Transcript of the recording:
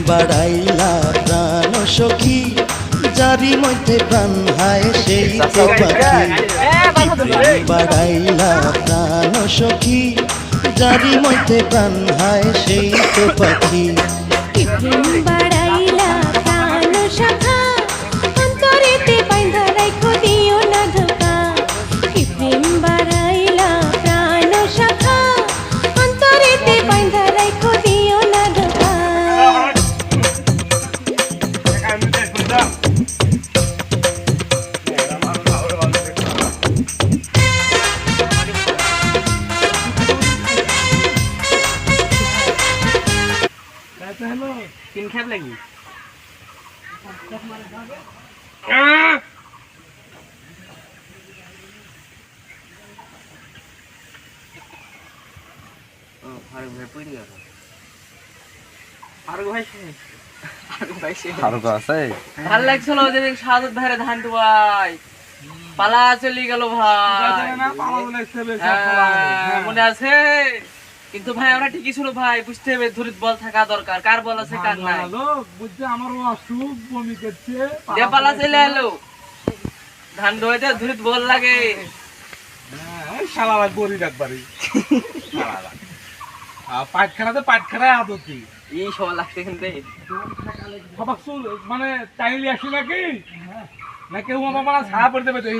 বাড়াইলা প্রাণ সখী যারি মধ্যে প্রাণ হায় সেই তো পাখি বাড়াইলা প্রাণ সখী যারি মধ্যে প্রাণ হায় সেই তো পাখি বাড়াইলা প্রাণ সখা অন্তরেতে বাইন্ধা রাখো দিও না ধোকা প্রেম বাড়াইলা প্রাণ সখা অন্তরেতে বাইন্ধা রাখো দিও না ধোকা তিন খেপ লাগি ভাল লাগছিল যেদিন সাধুর ধারে ধান ডুবাই পালা চলে গেল ভাই মনে আছে কিন্তু ভাই আমরা ঠিকই ছিল ভাই বুঝতে হবে ধরিত বল থাকা দরকার কার বল আছে কার নাই বুঝতে আমার অসুখ বমি করছে যে পালা চলে এলো ধান ডুবাইতে ধরিত বল লাগে শালা বড়ি ডাকবারি পাটখানাতে পাটখানায় আদতি এই সব লাগছে কিন্তু সবাক মানে চাইলে আসি নাকি নাকি ও বাবা ছাড়া পড়তে পেতে